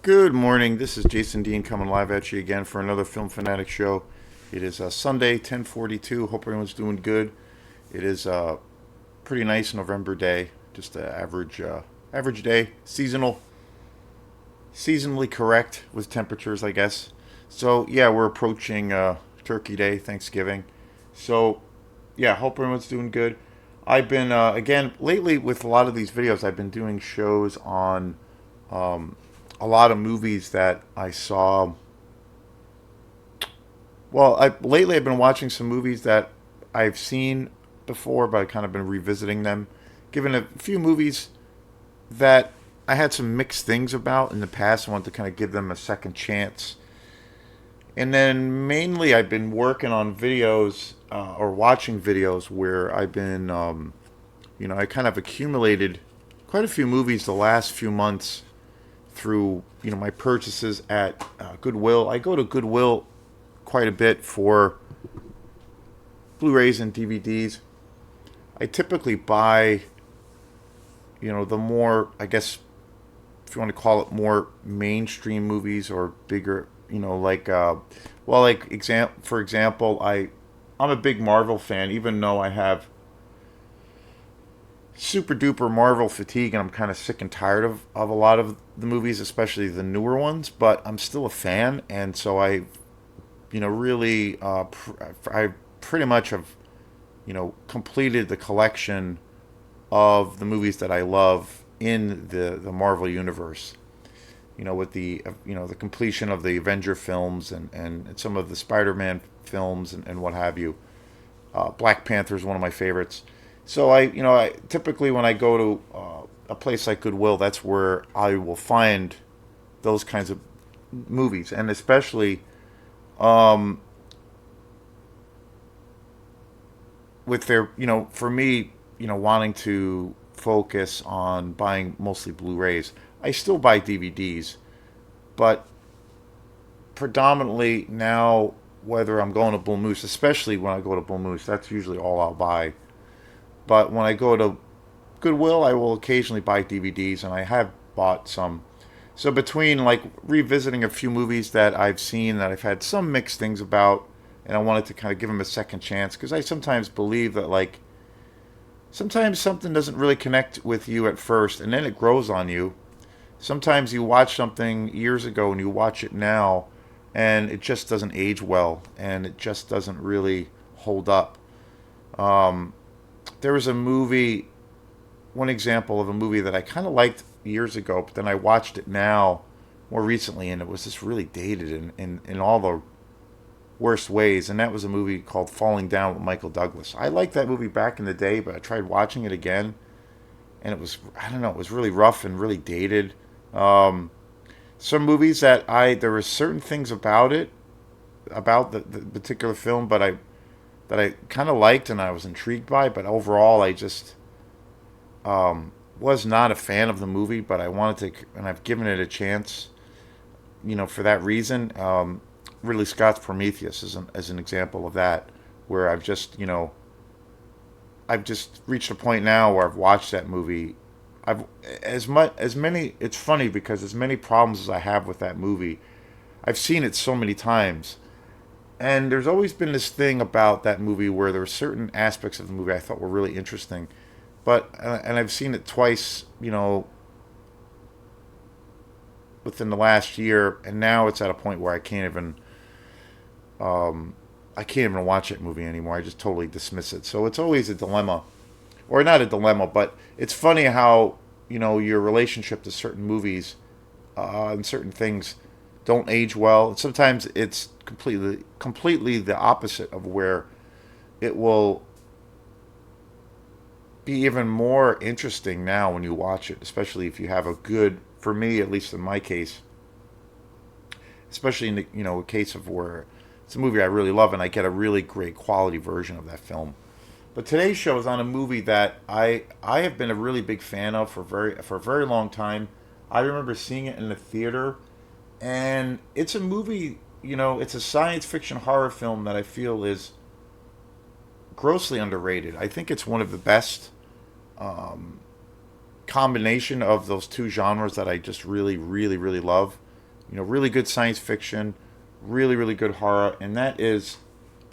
Good morning. This is Jason Dean coming live at you again for another Film Fanatic show. It is Sunday, 10:42. Hope everyone's doing good. It is a pretty nice November day. Just an average day. Seasonally correct with temperatures, I guess. So yeah, we're approaching Turkey Day, Thanksgiving. So yeah, hope everyone's doing good. I've been again lately with a lot of these videos. I've been doing shows on a lot of movies that I saw. Lately I've been watching some movies that I've seen before, but I've kind of been revisiting them. Given a few movies that I had some mixed things about in the past, I wanted to kind of give them a second chance. And then mainly I've been working on videos or watching videos where I've been, I kind of accumulated quite a few movies the last few months through my purchases at Goodwill. I go to Goodwill quite a bit for Blu-rays and DVDs. I typically buy the more, I guess, if you want to call it, more mainstream movies or bigger, for example, I'm a big Marvel fan, even though I have super duper Marvel fatigue and I'm kind of sick and tired of a lot of the movies, especially the newer ones, but I'm still a fan. And so I pretty much have, completed the collection of the movies that I love in the Marvel universe. With the completion of the Avenger films and some of the Spider-Man films and what have you. Black Panther is one of my favorites. So I typically when I go to a place like Goodwill, that's where I will find those kinds of movies, and especially um, with their, for me, wanting to focus on buying mostly Blu-rays. I still buy DVDs, but predominantly now, whether I'm going to Bull Moose, especially when I go to Bull Moose, that's usually all I'll buy. But when I go to Goodwill, I will occasionally buy DVDs, and I have bought some. So between like revisiting a few movies that I've seen that I've had some mixed things about, and I wanted to kind of give them a second chance because I sometimes believe that like sometimes something doesn't really connect with you at first, and then it grows on you. Sometimes you watch something years ago and you watch it now, and it just doesn't age well, and it just doesn't really hold up. Um, there was a movie, one example of a movie that I kind of liked years ago, but then I watched it now more recently, and it was just really dated in all the worst ways. And that was a movie called Falling Down with Michael Douglas. I liked that movie back in the day, but I tried watching it again, and it was, I don't know, it was really rough and really dated. Um, some movies that there were certain things about it, about the particular film, but that I kind of liked and I was intrigued by, but overall I just was not a fan of the movie, but I wanted to, and I've given it a chance, for that reason. Ridley Scott's Prometheus is as an example of that, where I've just reached a point now where I've watched that movie. I've as many. It's funny because as many problems as I have with that movie, I've seen it so many times, and there's always been this thing about that movie where there were certain aspects of the movie I thought were really interesting, but and I've seen it twice, within the last year, and now it's at a point where um, I can't even watch that movie anymore. I just totally dismiss it. So it's always a dilemma, or not a dilemma, but it's funny how your relationship to certain movies and certain things don't age well. And sometimes it's completely the opposite of where it will be even more interesting now when you watch it, especially if you have a good, for me at least in my case, especially in the a case of where it's a movie I really love and I get a really great quality version of that film. But today's show is on a movie that I have been a really big fan of for a very long time. I remember seeing it in the theater, and it's a movie. It's a science fiction horror film that I feel is grossly underrated. I think it's one of the best um, combination of those two genres that I just really, really, really love. really good science fiction, really really good horror, and that is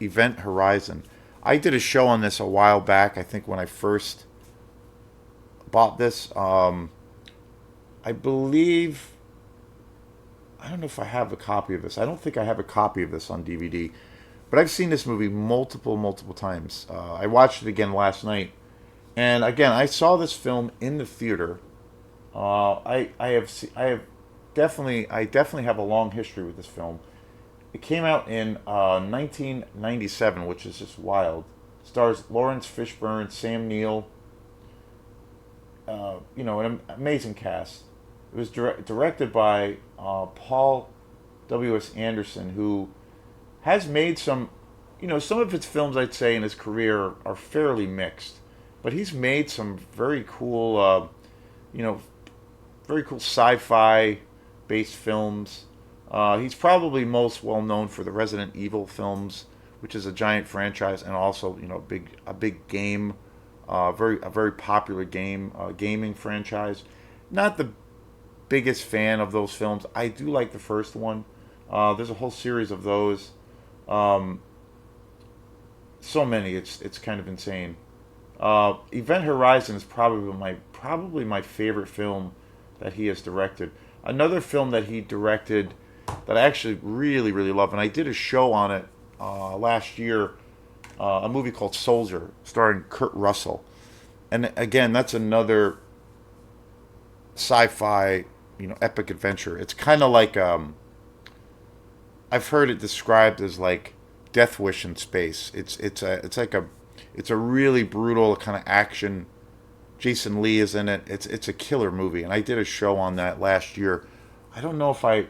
Event Horizon. I did a show on this a while back. I think when I first bought this, I believe I don't know if I have a copy of this. I don't think I have a copy of this on DVD, but I've seen this movie multiple times. I watched it again last night, and again I saw this film in the theater. I have definitely have a long history with this film. It came out in 1997, which is just wild. Stars Lawrence Fishburne, Sam Neill, an amazing cast. It was directed by Paul W.S. Anderson, who has made some of his films, I'd say, in his career are fairly mixed. But he's made some you know, very cool sci-fi based films. He's probably most well known for the Resident Evil films, which is a giant franchise, and also a big game, a very popular gaming franchise. Not the biggest fan of those films. I do like the first one. There's a whole series of those. Um, so many, it's kind of insane. Event Horizon is probably my favorite film that he has directed. Another film that he directed that I actually really really love, and I did a show on it last year. A movie called Soldier, starring Kurt Russell, and again, that's another sci-fi, epic adventure. It's kind of like I've heard it described as like Death Wish in space. It's a really brutal kind of action. Jason Lee is in it. It's a killer movie, and I did a show on that last year. I don't know if I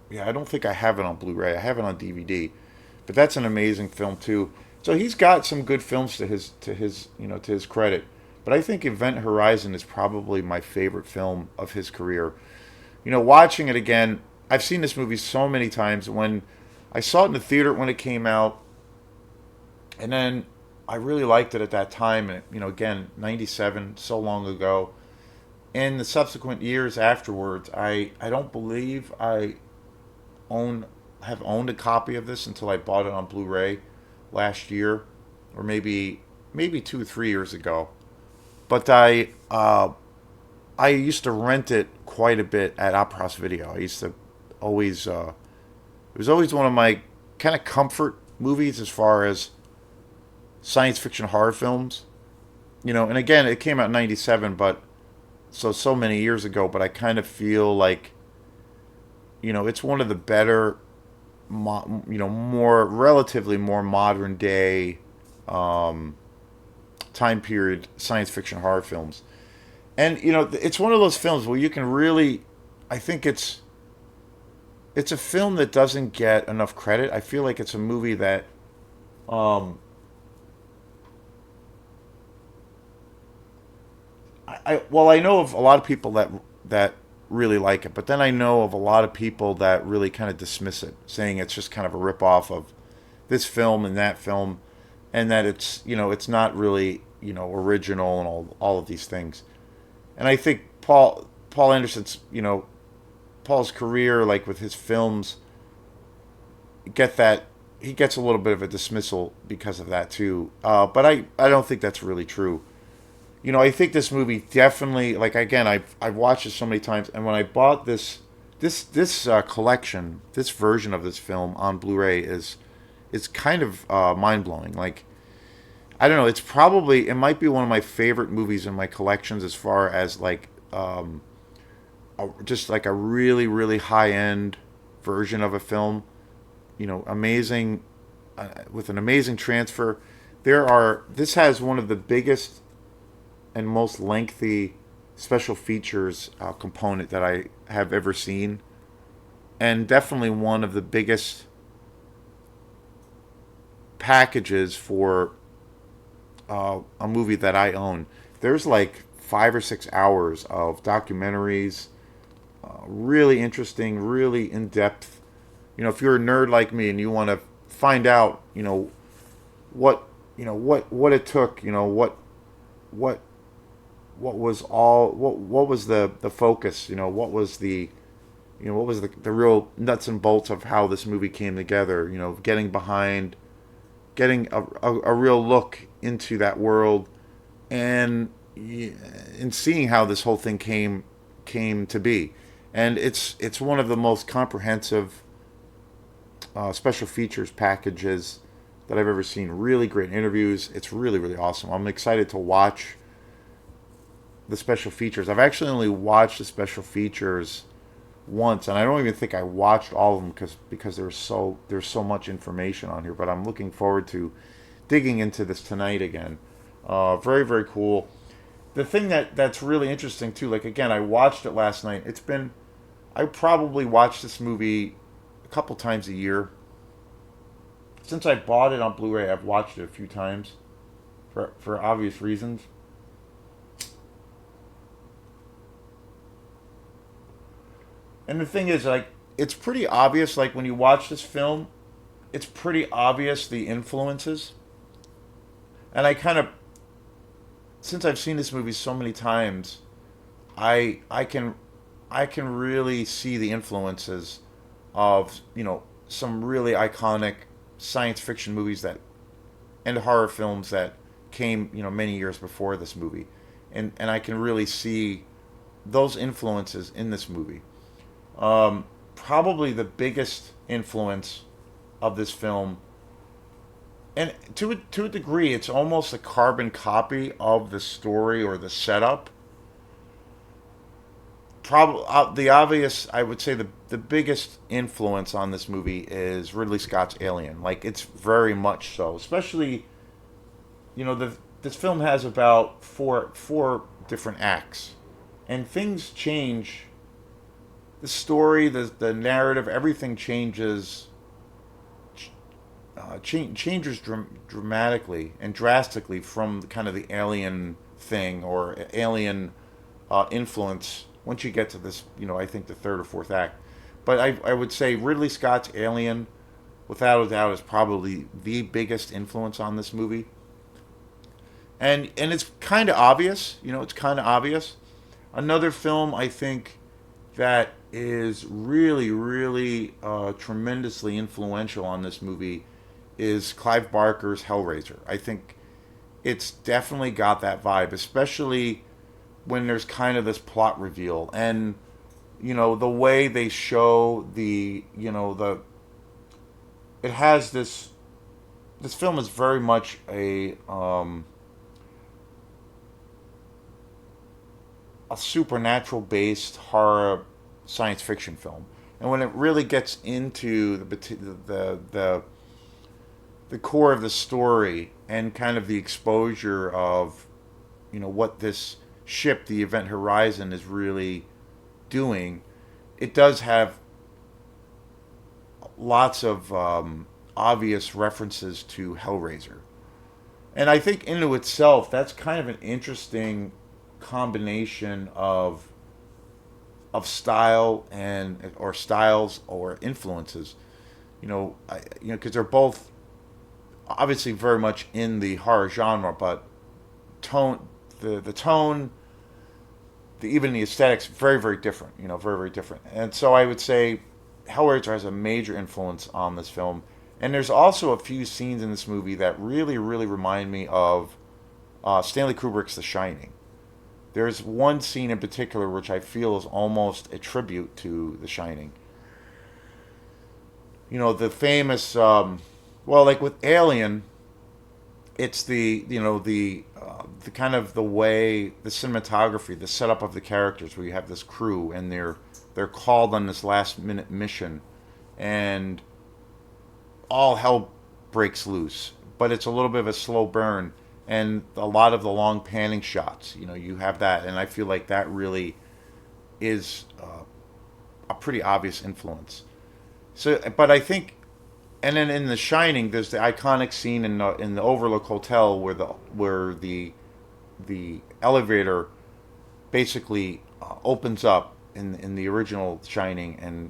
yeah, I don't think I have it on Blu-ray. I have it on DVD, but that's an amazing film too. So he's got some good films to his credit. But I think Event Horizon is probably my favorite film of his career. Watching it again, I've seen this movie so many times. When I saw it in the theater when it came out, and then I really liked it at that time. And again, '97, so long ago. In the subsequent years afterwards, I don't believe I own have owned a copy of this until I bought it on Blu-ray last year, or maybe 2 or 3 years ago. But I used to rent it quite a bit at Opera Video. I used to always it was always one of my kind of comfort movies as far as science fiction horror films. And again, it came out in '97, but so many years ago. But I kind of feel like it's one of the better, more relatively more modern day time period science fiction horror films. And it's one of those films where you can really, I think it's a film that doesn't get enough credit. I feel like it's a movie that um, I know of a lot of people that really like it, but then I know of a lot of people that really kind of dismiss it, saying it's just kind of a rip off of this film and that film, and that it's not really original and all of these things. And I think Paul Anderson's Paul's career, like with his films, get that he gets a little bit of a dismissal because of that too. But I don't think that's really true. I think this movie definitely, like, again, I've watched it so many times, and when I bought this collection, this version of this film on Blu-ray is kind of mind blowing. Like, I don't know, it might be one of my favorite movies in my collections, as far as like just like a really really high end version of a film. Amazing, with an amazing transfer. This has one of the biggest and most lengthy special features component that I have ever seen, and definitely one of the biggest packages for a movie that I own. There's like 5 or 6 hours of documentaries, really interesting, really in depth. If you're a nerd like me and you want to find out, what it took, what what was the focus, what was what was the real nuts and bolts of how this movie came together. Getting behind, getting a real look into that world, and and seeing how this whole thing came to be. And it's one of the most comprehensive special features packages that I've ever seen. Really great interviews. It's really really awesome. I'm excited to watch the special features. I've actually only watched the special features once, and I don't even think I watched all of them because there's so much information on here. But I'm looking forward to digging into this tonight again. Very very cool. The thing that's really interesting too, like again, I watched it last night. I probably watch this movie a couple times a year. Since I bought it on Blu-ray, I've watched it a few times for obvious reasons. And the thing is, like, it's pretty obvious. Like when you watch this film, it's pretty obvious the influences. And I kind of, since I've seen this movie so many times, I I can really see the influences of some really iconic science fiction movies that and horror films that came many years before this movie, and I can really see those influences in this movie. Probably the biggest influence of this film, and to a degree, it's almost a carbon copy of the story or the setup. Probably the obvious, I would say the biggest influence on this movie is Ridley Scott's Alien. Like it's very much so, especially this film has about four different acts, and things change. The story, the narrative, everything changes changes dramatically and drastically from kind of the alien thing or alien influence once you get to this, I think the third or fourth act. But I would say Ridley Scott's Alien, without a doubt, is probably the biggest influence on this movie. And it's kind of obvious, it's kind of obvious. Another film I think that is really, really tremendously influential on this movie is Clive Barker's Hellraiser. I think it's definitely got that vibe, especially when there's kind of this plot reveal and the way they show the it has this film is very much a supernatural based horror science fiction film. And when it really gets into the core of the story and kind of the exposure of what this ship, the Event Horizon, is really doing, it does have lots of obvious references to Hellraiser. And I think into itself, that's kind of an interesting combination of style and or styles or influences. Because they're both obviously very much in the horror genre, but tone the tone, even the aesthetics, very very different. Very very different. And so I would say Hellraiser has a major influence on this film. And there's also a few scenes in this movie that really really remind me of Stanley Kubrick's The Shining. There's one scene in particular which I feel is almost a tribute to The Shining. The famous, well, like with Alien, it's the kind of the way the cinematography, the setup of the characters, where you have this crew and they're called on this last minute mission, and all hell breaks loose. But it's a little bit of a slow burn, and a lot of the long panning shots. You have that, and I feel like that really is a pretty obvious influence. So, but I think, and then in The Shining, there's the iconic scene in the Overlook Hotel where the elevator basically opens up in the original Shining, and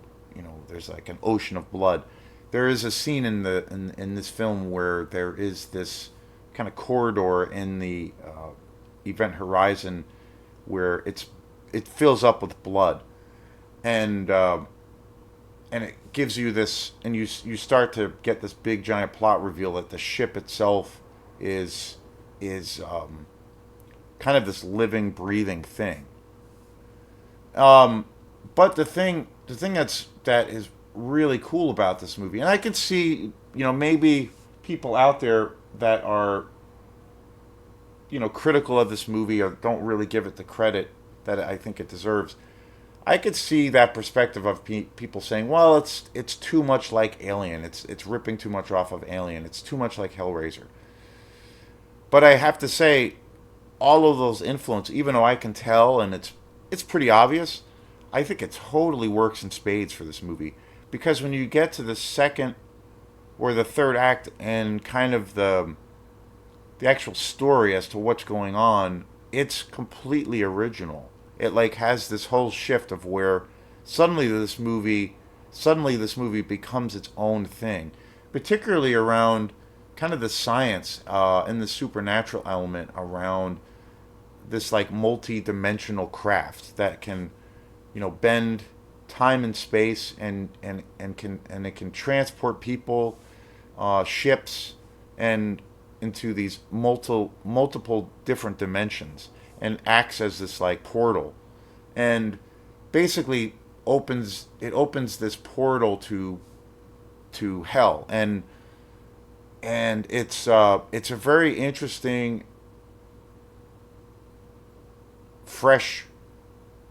there's like an ocean of blood. There is a scene in this film where there is this kind of corridor in the Event Horizon where it fills up with blood, and and it gives you this, and you start to get this big giant plot reveal that the ship itself is kind of this living, breathing thing. Um, but the thing that is really cool about this movie, and I can see, maybe people out there that are, critical of this movie or don't really give it the credit that I think it deserves. I could see that perspective of people saying, "Well, it's too much like Alien. It's ripping too much off of Alien. It's too much like Hellraiser." But I have to say, all of those influence, even though I can tell, and it's pretty obvious, I think it totally works in spades for this movie because when you get to the second or the third act and kind of the actual story as to what's going on, it's completely original. It like has this whole shift of where suddenly this movie suddenly this movie becomes its own thing, particularly around kind of the science and the supernatural element around this like multi-dimensional craft that can, bend time and space and it can transport people, ships, and into these multiple different dimensions and acts as this like portal and basically opens this portal to hell and it's a very interesting fresh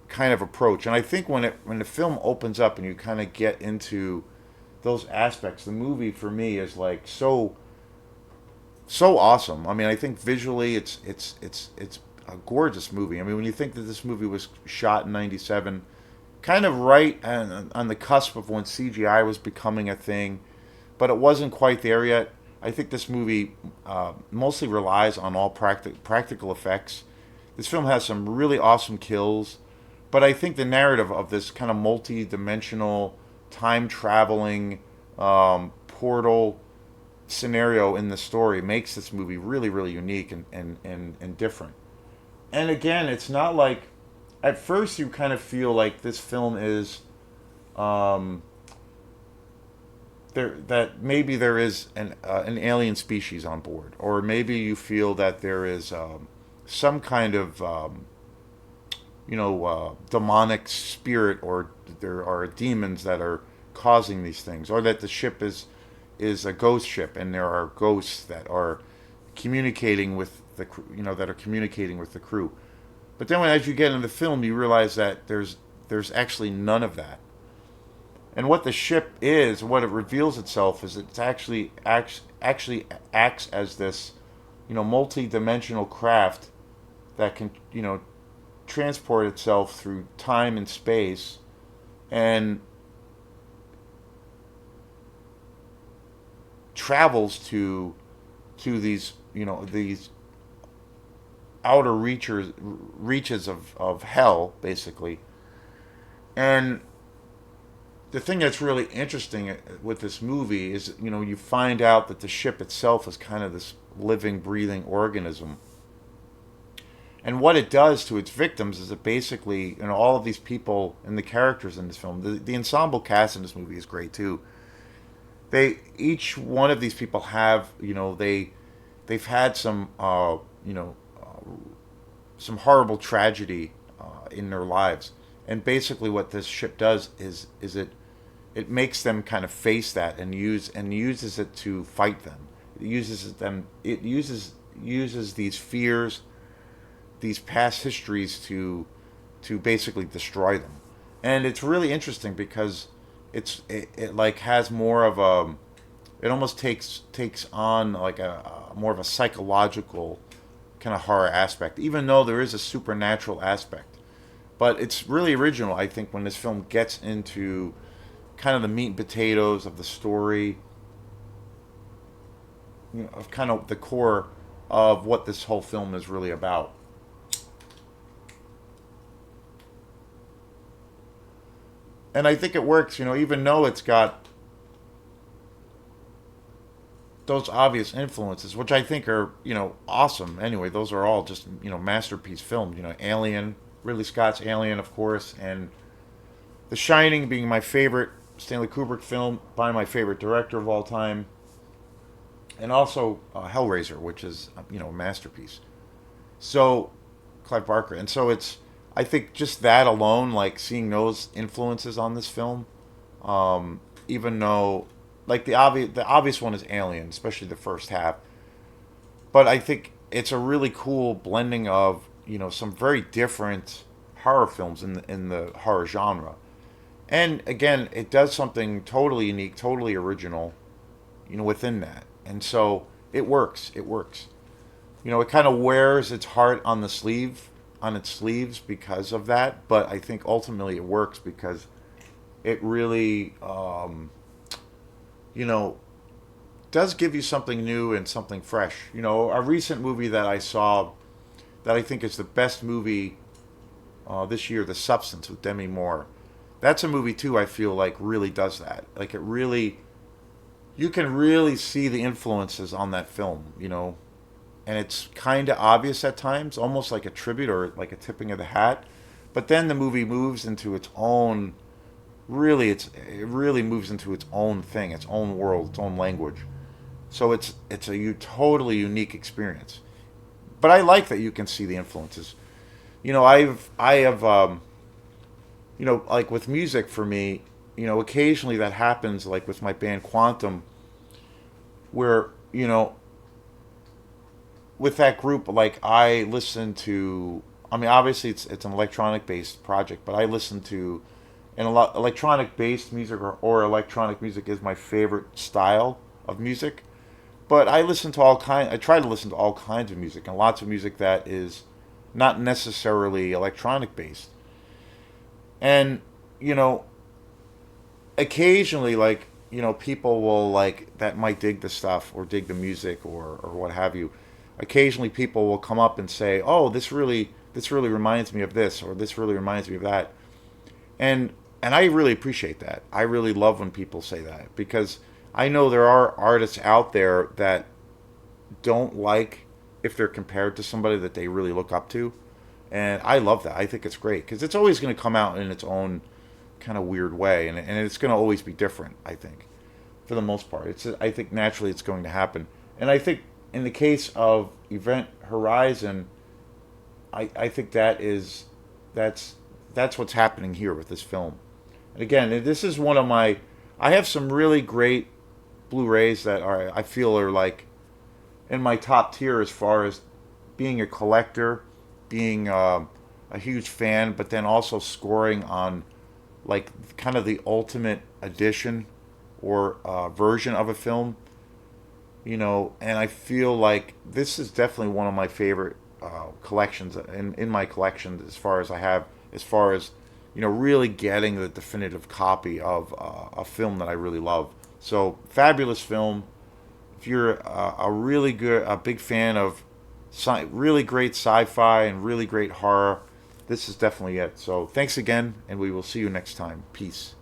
kind of approach. And I think when the film opens up and you kind of get into those aspects, the movie for me is like so awesome. I mean, I think visually it's a gorgeous movie. I mean, when you think that this movie was shot in '97, kind of right on the cusp of when CGI was becoming a thing, but it wasn't quite there yet. I think this movie mostly relies on all practical effects. This film has some really awesome kills, but I think the narrative of this kind of multi-dimensional, time-traveling portal scenario in the story makes this movie really, really unique and different. And again, it's not like at first you kind of feel like this film is um, there that maybe there is an alien species on board, or maybe you feel that there is some kind of demonic spirit, or there are demons that are causing these things, or that the ship is a ghost ship and there are ghosts that are communicating with that are communicating with the crew. But then as you get into the film, you realize that there's actually none of that. And what the ship is, what it reveals itself is it's actually acts as this, multi-dimensional craft that can, transport itself through time and space and travels to these outer reaches of hell, basically. And the thing that's really interesting with this movie is, you find out that the ship itself is kind of this living, breathing organism. And what it does to its victims is it basically, all of these people and the characters in this film, the ensemble cast in this movie is great too. Each one of these people have, they've had some horrible tragedy in their lives, and basically what this ship does is it makes them kind of face that and uses it to fight them. It uses these fears, these past histories to basically destroy them. And it's really interesting because it like has more of a, it almost takes on like a more of a psychological kind of horror aspect, even though there is a supernatural aspect. But it's really original, I think, when this film gets into kind of the meat and potatoes of the story, of kind of the core of what this whole film is really about. And I think it works, even though it's got those obvious influences, which I think are, awesome. Anyway, those are all just, masterpiece films. Alien, Ridley Scott's Alien, of course, and The Shining being my favorite Stanley Kubrick film by my favorite director of all time, and also Hellraiser, which is a masterpiece. So Clive Barker, and so it's I think just that alone, like seeing those influences on this film, even though like the obvious one is Alien, especially the first half, but I think it's a really cool blending of some very different horror films in the horror genre. And again, it does something totally unique, totally original, within that. And so it works. It works. It kind of wears its heart on the sleeve, on its sleeves because of that. But I think ultimately it works because it really, you know, does give you something new and something fresh. A recent movie that I saw that I think is the best movie this year, The Substance with Demi Moore. That's a movie too. I feel like really does that. Like it really, you can really see the influences on that film. And it's kind of obvious at times, almost like a tribute or like a tipping of the hat. But then the movie moves into its own. It really moves into its own thing, its own world, its own language. So it's a totally unique experience. But I like that you can see the influences. I have like with music for me, occasionally that happens like with my band Quantum, where with that group, like I listen to. I mean, obviously it's an electronic based project, but I listen to and a lot electronic based music or electronic music is my favorite style of music. But I listen to all kind. I try to listen to all kinds of music and lots of music that is not necessarily electronic based. And you know, occasionally, like people will like that might dig the stuff or dig the music or what have you. Occasionally, people will come up and say, "Oh, this really reminds me of this," or "This really reminds me of that," and I really appreciate that. I really love when people say that because I know there are artists out there that don't like if they're compared to somebody that they really look up to, and I love that. I think it's great because it's always going to come out in its own kind of weird way, and it's going to always be different. I think for the most part, I think naturally it's going to happen, and I think in the case of Event Horizon, I think that's that's what's happening here with this film. And again, this is one of my. I have some really great Blu-rays that I feel are like in my top tier as far as being a collector, being a huge fan, but then also scoring on like kind of the ultimate edition or version of a film. And I feel like this is definitely one of my favorite collections in my collection as far as I have, as far as really getting the definitive copy of a film that I really love. So fabulous film. If you're a big fan of really great sci-fi and really great horror, this is definitely it. So thanks again, and we will see you next time. Peace.